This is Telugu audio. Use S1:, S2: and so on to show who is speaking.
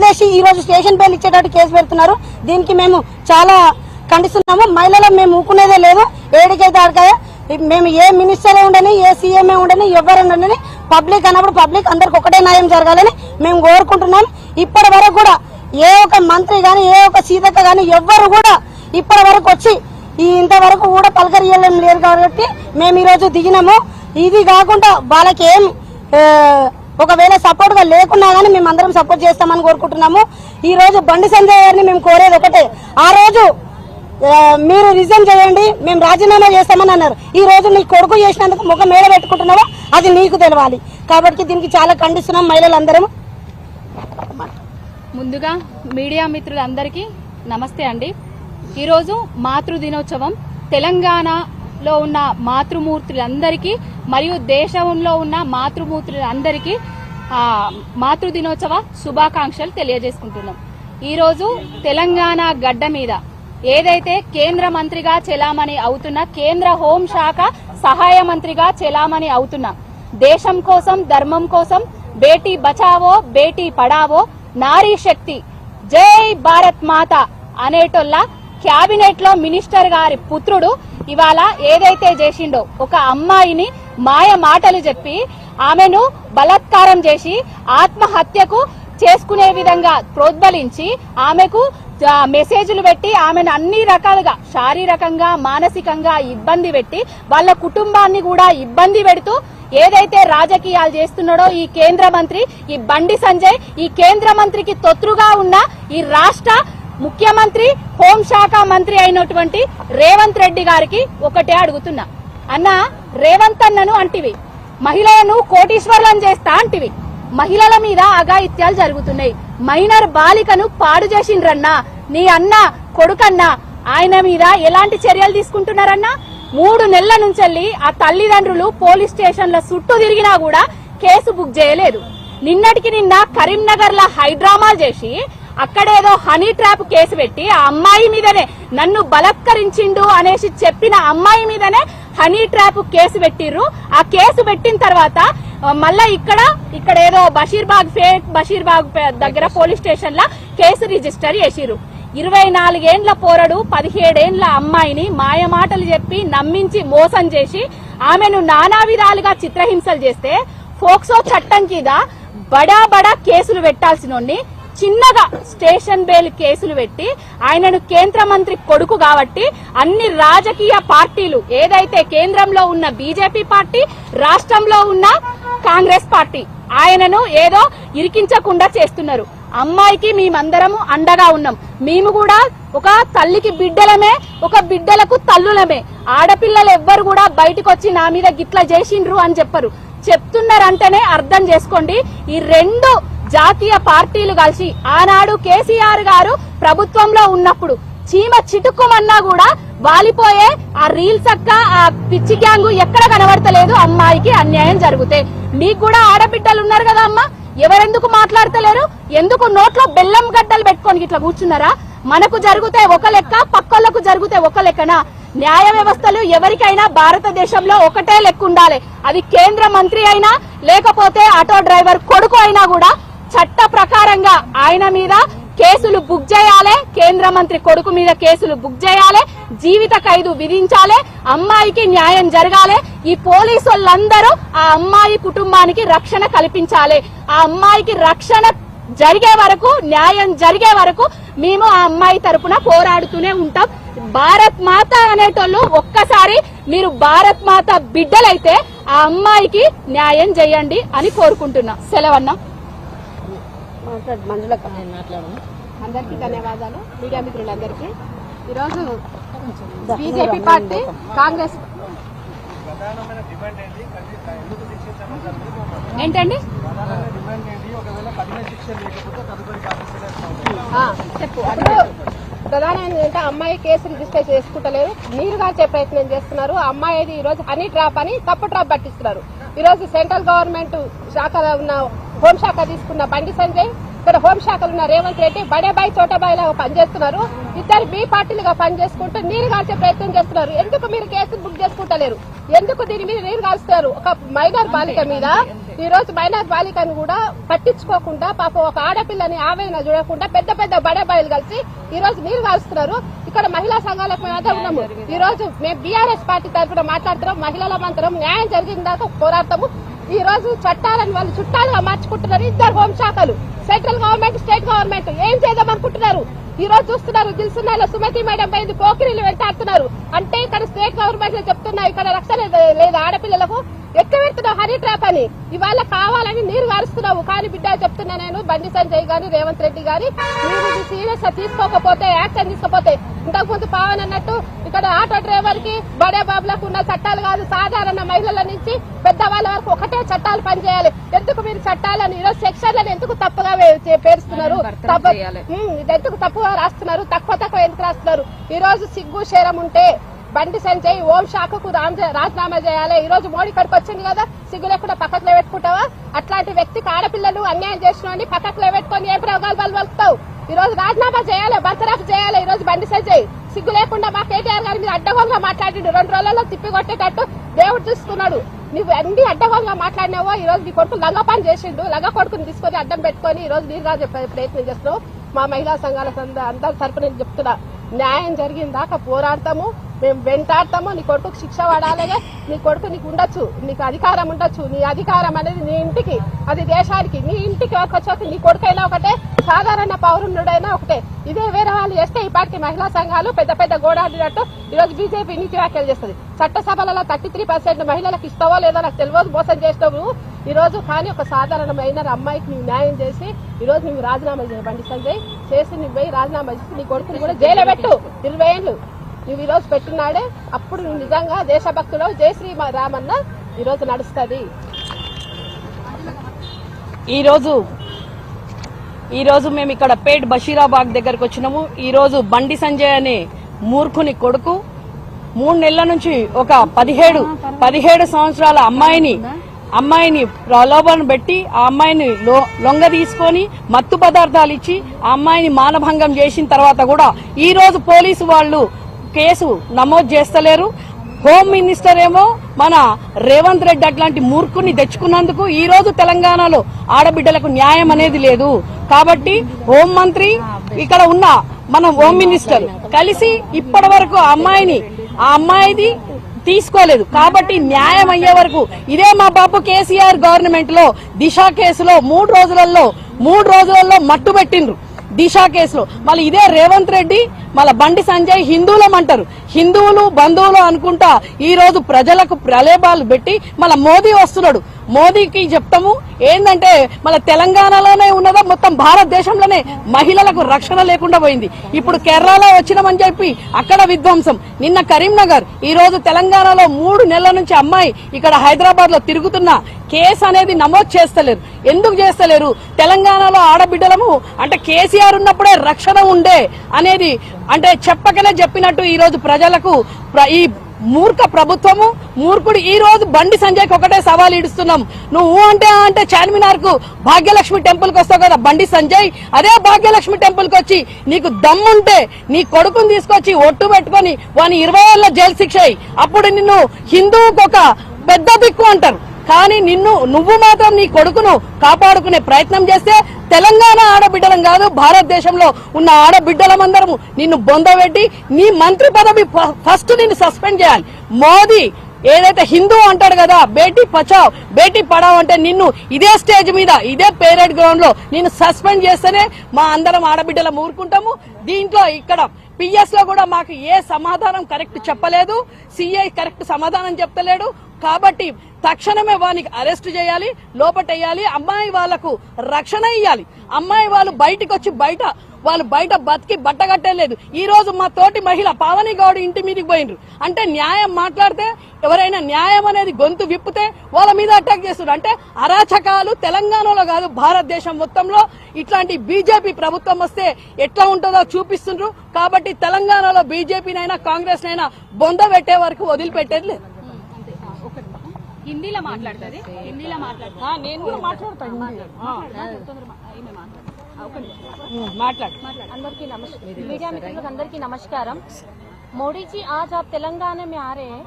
S1: వదిలేసి ఈ రోజు స్టేషన్ బెయిల్ ఇచ్చేటట్టు కేసు పెడుతున్నారు. దీనికి మేము చాలా ఖండిస్తున్నాము. మహిళలు మేము ఊకునేదే లేదు. ఏడికైతే ఆడకాయ మేము ఏ మినిస్టర్ ఉండని, ఏ సీఎంఏ ఉండని, ఎవరైనా ఉండని, పబ్లిక్ అన్నప్పుడు పబ్లిక్ అందరికి ఒకటే న్యాయం జరగాలని మేము కోరుకుంటున్నాం. ఇప్పటి వరకు కూడా ఏ ఒక్క మంత్రి గాని, ఏ ఒక్క సీతక్క గాని ఎవ్వరు కూడా ఇప్పటి వరకు వచ్చి ఇంతవరకు కూడా పలకరియడం లేరు కాబట్టి మేము ఈ రోజు దిగినాము. ఇది కాకుండా వాళ్ళకి ఏం ఒకవేళ సపోర్ట్ గా లేకున్నా గానీ మేము అందరం సపోర్ట్ చేస్తామని కోరుకుంటున్నాము. ఈ రోజు బండి సంజయ్ గారిని మేము కోరేది ఒకటే, ఆ రోజు మీరు రిజైన్ చేయండి, మేము రాజీనామా చేస్తామని అన్నారు. ఈ రోజు నీ కొడుకు చేసినందుకు ముఖం మేడ పెట్టుకుంటున్నావో అది నీకు తెలవాలి. కాబట్టి దీనికి చాలా ఖండిస్తున్నాం మహిళలందరం.
S2: ముందుగా మీడియా మిత్రులందరికీ నమస్తే అండి. ఈరోజు మాతృ దినోత్సవం. తెలంగాణలో ఉన్న మాతృమూర్తులందరికీ మరియు దేశంలో ఉన్న మాతృమూర్తులందరికీ మాతృ దినోత్సవ శుభాకాంక్షలు తెలియజేసుకుంటున్నాం. ఈరోజు తెలంగాణ గడ్డ మీద ఏదైతే కేంద్ర మంత్రిగా చెలామణి అవుతున్న, కేంద్ర హోంశాఖ సహాయ మంత్రిగా చెలామణి అవుతున్న, దేశం కోసం ధర్మం కోసం బేటీ బచావో బేటీ పడావో నారీ శక్తి జై భారత్ మాత అనేటోళ్ళ క్యాబినెట్ లో మినిస్టర్ గారి పుత్రుడు ఇవాళ ఏదైతే చేసిండో, ఒక అమ్మాయిని మాయ మాటలు చెప్పి ఆమెను బలాత్కారం చేసి ఆత్మహత్యకు చేసుకునే విధంగా ప్రోద్బలించి ఆమెకు మెసేజ్లు పెట్టి ఆమెను అన్ని రకాలుగా శారీరకంగా మానసికంగా ఇబ్బంది పెట్టి వాళ్ళ కుటుంబాన్ని కూడా ఇబ్బంది పెడుతూ ఏదైతే రాజకీయాలు చేస్తున్నాడో ఈ కేంద్ర మంత్రి, ఈ బండి సంజయ్, ఈ కేంద్ర మంత్రికి తొత్తుగా ఉన్న ఈ రాష్ట్ర ముఖ్యమంత్రి హోంశాఖ మంత్రి అయినటువంటి రేవంత్ రెడ్డి గారికి ఒకటే అడుగుతున్నా. అన్న, రేవంత్ అన్నను అంటివి, మహిళలను కోటీశ్వర్లను చేస్తా అంటివి, మహిళల మీద అఘాయిత్యాలు జరుగుతున్నాయి, మైనర్ బాలికను పాడు చేసిండ్రన్నా, నీ అన్న కొడుకన్నా ఆయన మీద ఎలాంటి చర్యలు తీసుకుంటున్నారన్నా? 3 నెలల నుంచి ఆ తల్లిదండ్రులు పోలీస్ స్టేషన్ల చుట్టూ తిరిగినా కూడా కేసు బుక్ చేయలేదు. నిన్నటికి నిన్న కరీంనగర్ లో హైడ్రామాలు చేసి అక్కడేదో హనీ ట్రాప్ కేసు పెట్టి ఆ అమ్మాయి మీదనే, నన్ను బలాత్కరించిండు అనేసి చెప్పిన అమ్మాయి మీదనే హనీ ట్రాప్ కేసు పెట్టిర్రు. ఆ కేసు పెట్టిన తర్వాత మళ్ళా ఇక్కడ ఏదో బషీర్బాగ్ దగ్గర పోలీస్ స్టేషన్ లా కేసు రిజిస్టర్ చేసిర్రు. 24 ఏండ్ల పోరడు 17 ఏండ్ల అమ్మాయిని మాయమాటలు చెప్పి నమ్మించి మోసం చేసి ఆమెను నానా విధాలుగా చిత్రహింసలు చేస్తే ఫోక్సో చట్టం కింద బడా కేసులు పెట్టాల్సినోన్ని చిన్నగా స్టేషన్ బెయిల్ కేసులు పెట్టి ఆయనను కేంద్ర మంత్రి కొడుకు కాబట్టి అన్ని రాజకీయ పార్టీలు, ఏదైతే కేంద్రంలో ఉన్న బీజేపీ పార్టీ, రాష్ట్రంలో ఉన్న కాంగ్రెస్ పార్టీ ఆయనను ఏదో ఇరికించకుండా చేస్తున్నారు. అమ్మాయికి మేమందరము అండగా ఉన్నాం. మేము కూడా ఒక తల్లికి బిడ్డలమే, ఒక బిడ్డలకు తల్లులమే. ఆడపిల్లలు ఎవ్వరు కూడా బయటకు వచ్చి నా మీద గిట్లా చేసిండ్రు అని చెప్పరు. చెప్తున్నారంటేనే అర్థం చేసుకోండి. ఈ 2 జాతీయ పార్టీలు కలిసి ఆనాడు కేసీఆర్ గారు ప్రభుత్వంలో ఉన్నప్పుడు చీమ చిటుక్కుమన్నా కూడా వాలిపోయే ఆ రీల్స్ అక్క, ఆ పిచ్చి గ్యాంగు ఎక్కడ కనబడతలేదు. అమ్మాయికి అన్యాయం జరిగితే మీకు కూడా ఆడబిడ్డలు ఉన్నారు కదా అమ్మ, ఎవరెందుకు మాట్లాడతలేరు? ఎందుకు నోట్లో బెల్లం గడ్డలు పెట్టుకొని ఇట్లా కూర్చున్నారా? మనకు జరిగితే ఒక లెక్క, పక్కోళ్లకు జరిగితే ఒక లెక్కనా? న్యాయ వ్యవస్థలు ఎవరికైనా భారతదేశంలో ఒకటే లెక్క ఉండాలి. అది కేంద్ర మంత్రి అయినా లేకపోతే ఆటో డ్రైవర్ కొడుకు అయినా కూడా చట్ట ప్రకారంగా ఆయన మీద కేసులు బుక్ చేయాలి, కేంద్ర మంత్రి కొడుకు మీద కేసులు బుక్ చేయాలి, జీవిత ఖైదు విధించాలి, అమ్మాయికి న్యాయం జరగాలి. ఈ పోలీసు వాళ్ళందరూ ఆ అమ్మాయి కుటుంబానికి రక్షణ కల్పించాలి. ఆ అమ్మాయికి రక్షణ జరిగే వరకు, న్యాయం జరిగే వరకు మేము ఆ అమ్మాయి తరపున పోరాడుతూనే ఉంటాం. భారత్ మాత అనేటోళ్ళు ఒక్కసారి మీరు భారత్ మాత బిడ్డలైతే ఆ అమ్మాయికి న్యాయం చేయండి అని కోరుకుంటున్నా. సెలవన్నా.
S3: అందరికీ ధన్యవాదాలు. మీడియా మిత్రులందరికీ ఈరోజు బీజేపీ పార్టీ, కాంగ్రెస్
S2: ఏంటండి
S3: చెప్పు. అప్పుడు ప్రధానం ఏంటంటే అమ్మాయి కేసు రిజిస్టర్ చేసుకుంటలేరు, నీరు కాల్చే ప్రయత్నం చేస్తున్నారు. అమ్మాయి ఈ రోజు హనీ ట్రాప్ అని తప్పు ట్రాప్ పట్టిస్తున్నారు. ఈ రోజు సెంట్రల్ గవర్నమెంట్ శాఖలో ఉన్న హోంశాఖ తీసుకున్న బండి సంజయ్, ఇక్కడ హోంశాఖలో ఉన్న రేవంత్ రెడ్డి బడేబాయి చోటబాయి లాగా పనిచేస్తున్నారు. ఇద్దరు బి పార్టీలుగా పనిచేసుకుంటూ నీరు కాల్చే ప్రయత్నం చేస్తున్నారు. ఎందుకు మీరు కేసులు బుక్ చేసుకుంటలేరు? ఎందుకు దీని మీద నీరు కాల్చుతారు? ఒక మైనర్ బాలిక మీద ఈ రోజు మైనార్ బాలికను కూడా పట్టించుకోకుండా పాపం ఒక ఆడపిల్లని ఆవేదన చూడకుండా పెద్ద పెద్ద బడబాయిలు కలిసి ఈ రోజు నీరు కాలుస్తున్నారు. ఇక్కడ మహిళా సంఘాలకు మేము ఉన్నాము. ఈ రోజు మేము బీఆర్ఎస్ పార్టీ తరఫున మాట్లాడుతున్నాం. మహిళల మంత్రం న్యాయం జరిగిన దాకా పోరాడతాము. ఈ రోజు చట్టాలను వాళ్ళు చుట్టాలుగా మార్చుకుంటున్నారు. ఇద్దరు హోంశాఖలు, సెంట్రల్ గవర్నమెంట్, స్టేట్ గవర్నమెంట్ ఏం చేద్దాం అనుకుంటున్నారు. ఈ రోజు చూస్తున్నారు దిల్సున్నాలో సుమతి మేడం పైన పోకిరీలు వెంటాడుతున్నారు. అంటే ఇక్కడ స్టేట్ గవర్నమెంట్ చెప్తున్నా ఇక్కడ రక్షణ లేదు ఆడపిల్లలకు, ఎక్కడ పెడుతున్నావు హనీ ట్రాప్ అని. ఇవాళ కావాలని నీరు గారుస్తున్నావు. కానీ బిడ్డ చెప్తున్నా నేను, బండి సంజయ్ గాని రేవంత్ రెడ్డి గాని మీరు ఇది సీరియస్ తీసుకోకపోతే, యాక్షన్ తీసుకోకపోతే, ఇంతకుముందు పావన్ అన్నట్టు ఇక్కడ ఆటో డ్రైవర్ కి బడే బాబులకు ఉన్న చట్టాలు కాదు, సాధారణ మహిళల నుంచి పెద్దవాళ్ళ వరకు ఒకటే చట్టాలు పనిచేయాలి. ఎందుకు మీరు చట్టాలను ఈరోజు సెక్షన్లను ఎందుకు తప్పుగా పేరుస్తున్నారు, ఎందుకు తప్పుగా రాస్తున్నారు, తక్కువ ఎందుకు రాస్తున్నారు. ఈ రోజు సిగ్గు శరం ఉంటే బండి సంజయ్ హోం శాఖకు రాజీనామా చేయాలి. ఈ రోజు మోడీ ఇక్కడికి వచ్చింది కదా, సిగ్గు లేకుండా పక్కకు లేవెట్టుకుంటావా? అట్లాంటి వ్యక్తికి ఆడపిల్లలు అన్యాయం చేసిన పక్కకు లేవెట్టుకొని ఏ ప్రయోగాలు పలుకుతావు? ఈ రోజు రాజీనామా చేయాలి, బర్తరఫ్ చేయాలి. ఈ రోజు బండి సంజయ్ సిగ్గు లేకుండా మా కేటీఆర్ గారి మీద అడ్డగోలుగా మాట్లాడిండు. 2 రోజులలో తిప్పి కొట్టేటట్టు దేవుడు చూస్తున్నాడు. నువ్వు అన్ని అడ్డగోలుగా మాట్లాడినావో ఈ రోజు నీ కొడుకు లంగ పని చేసిండు. లంగ కొడుకుని తీసుకొని అడ్డం పెట్టుకొని ఈ రోజు నీరుగా చెప్పే ప్రయత్నం చేస్తున్నావు. మా మహిళా సంఘాల అందరి తరపున నేను చెప్తున్నా, న్యాయం జరిగిన దాకా పోరాడతాము, మేము వెంటాడతాము. నీ కొడుకు శిక్ష పడాలిగా, నీ కొడుకు నీకు ఉండొచ్చు, నీకు అధికారం ఉండొచ్చు. నీ అధికారం అనేది నీ ఇంటికి, అది దేశానికి. నీ ఇంటికి వచ్చాక నీ కొడుకైనా ఒకటే, సాధారణ పౌరుడైనా ఒకటే. ఇదే వేరే వాళ్ళు చేస్తే ఈ పార్టీ మహిళా సంఘాలు పెద్ద పెద్ద గోడాడినట్టు ఈరోజు బీజేపీ నీతి వ్యాఖ్యలు చేస్తుంది. చట్టసభలలో 33% మహిళలకు ఇస్తావో లేదో నాకు తెలియదు, మోసం చేస్తావు ఈ రోజు. కానీ ఒక సాధారణమైన అమ్మాయికి నువ్వు న్యాయం చేసి ఈ రోజు నువ్వు రాజీనామా చేయ బండి సంజయ్ చేసి నువ్వు పోయి రాజీనామా చేసి నీ కొడుకుని కూడా జైలు పెట్టు. 20 ఏళ్ళు నువ్వు ఈ రోజు పెట్టినాడే, అప్పుడు నువ్వు నిజంగా దేశభక్తుడు జై శ్రీరామన్న ఈ రోజు నడుస్తుంది.
S4: ఈ రోజు మేము ఇక్కడ పేట్ బషీరాబాగ్ దగ్గరకు వచ్చినాము. ఈ రోజు బండి సంజయ్ అనే మూర్ఖుని కొడుకు 3 నెలల నుంచి ఒక 17 సంవత్సరాల అమ్మాయిని ప్రలోభన పెట్టి ఆ అమ్మాయిని లొంగ తీసుకొని మత్తు పదార్థాలు ఇచ్చి ఆ అమ్మాయిని మానభంగం చేసిన తర్వాత కూడా ఈ రోజు పోలీసు వాళ్ళు కేసు నమోదు చేస్తలేరు. హోమ్ మినిస్టర్ ఏమో మన రేవంత్ రెడ్డి అట్లాంటి మూర్ఖుని తెచ్చుకున్నందుకు ఈ రోజు తెలంగాణలో ఆడబిడ్డలకు న్యాయం అనేది లేదు. కాబట్టి హోం మంత్రి ఇక్కడ ఉన్న మన హోమ్ మినిస్టర్ కలిసి ఇప్పటి వరకు ఆ అమ్మాయిది తీసుకోలేదు. కాబట్టి న్యాయం అయ్యే వరకు ఇదే మా బాబు కేసీఆర్ గవర్నమెంట్ లో దిశ కేసులో 3 రోజులలో మట్టు పెట్టిండ్రు. దిశ కేసులో మళ్ళీ ఇదే రేవంత్ రెడ్డి మళ్ళీ బండి సంజయ్ హిందువులమంటారు. హిందువులు బంధువులు అనుకుంటా ఈ రోజు ప్రజలకు ప్రలేభాలు పెట్టి మళ్ళీ మోదీ వస్తున్నాడు. మోదీకి చెప్తాము ఏంటంటే మన తెలంగాణలోనే ఉన్నదా మొత్తం భారతదేశంలోనే మహిళలకు రక్షణ లేకుండా పోయింది. ఇప్పుడు కేరళలో వచ్చినామని చెప్పి అక్కడ విధ్వంసం. నిన్న కరీంనగర్, ఈ రోజు తెలంగాణలో 3 నెలల నుంచి అమ్మాయి ఇక్కడ హైదరాబాద్ లో తిరుగుతున్న కేసు అనేది నమోదు చేస్తలేరు. ఎందుకు చేస్తలేరు? తెలంగాణలో ఆడబిడ్డలము అంటే కేసీఆర్ ఉన్నప్పుడే రక్షణ ఉండే అనేది అంటే చెప్పకనే చెప్పినట్టు ఈ రోజు ప్రజలకు ఈ మూర్ఖ ప్రభుత్వము మూర్ఖుడు. ఈ రోజు బండి సంజయ్ కి ఒకటే సవాల్ ఇడుస్తున్నాం. నువ్వు అంటే చార్మినార్ కు భాగ్యలక్ష్మి టెంపుల్ కి వస్తావు కదా బండి సంజయ్, అదే భాగ్యలక్ష్మి టెంపుల్ కి వచ్చి నీకు దమ్ముంటే నీ కొడుకుని తీసుకొచ్చి ఒట్టు పెట్టుకుని వాని 20 ఏళ్ల జైలు శిక్ష అయ్యి అప్పుడు నిన్ను హిందువుకు ఒక పెద్ద దిక్కు అంటారు. కానీ నువ్వు మాత్రం నీ కొడుకును కాపాడుకునే ప్రయత్నం చేస్తే తెలంగాణ ఆడబిడ్డలం కాదు భారతదేశంలో ఉన్న ఆడబిడ్డలమందరము నిన్ను బొందబెట్టి నీ మంత్రి పదవి ఫస్ట్ నిన్ను సస్పెండ్ చేయాలి. మోదీ ఏదైతే హిందూ అంటాడు కదా బేటీ బచావ్ బేటీ పడావ్ అంటే నిన్ను ఇదే స్టేజ్ మీద ఇదే పేరేడ్ గ్రౌండ్ లో నిన్ను సస్పెండ్ చేస్తేనే మా అందరం ఆడబిడ్డలం ఊరుకుంటాము. దీంట్లో ఇక్కడ పిఎస్ లో కూడా మాకు ఏ సమాధానం కరెక్ట్ చెప్పలేదు, సిఐ కరెక్ట్ సమాధానం చెప్తలేడు. కాబట్టి తక్షణమే వానికి అరెస్ట్ చేయాలి, లోపటేయాలి. అమ్మాయి వాళ్లకు రక్షణ ఇవ్వాలి. అమ్మాయి వాళ్ళు బయటికి వచ్చి వాళ్ళు బయట బతికి బట్టగట్టలేదు. ఈ రోజు మా తోటి మహిళ పావని గౌడ్ ఇంటి మీదకి పోయినరు అంటే న్యాయం మాట్లాడితే ఎవరైనా న్యాయం అనేది గొంతు విప్పితే వాళ్ళ మీద అటాక్ చేస్తున్నారు. అంటే అరాచకాలు తెలంగాణలో కాదు భారతదేశం మొత్తంలో ఇట్లాంటి బీజేపీ ప్రభుత్వం వస్తే ఎట్లా ఉంటుందో చూపిస్తుండ్రు. కాబట్టి తెలంగాణలో బీజేపీనైనా కాంగ్రెస్ నైనా బొంద పెట్టే వరకు వదిలిపెట్టేది లేదు.
S2: హిందీలో మాట్లాడుతుంది, హిందీలో
S4: నేను కూడా మాట్లాడతాను.
S5: అందరికీ నమస్కారం. మీడియా మిత్రులకు అందరికీ నమస్కారం. మోడీ जी आज आप तेलंगाना में आ रहे हैं,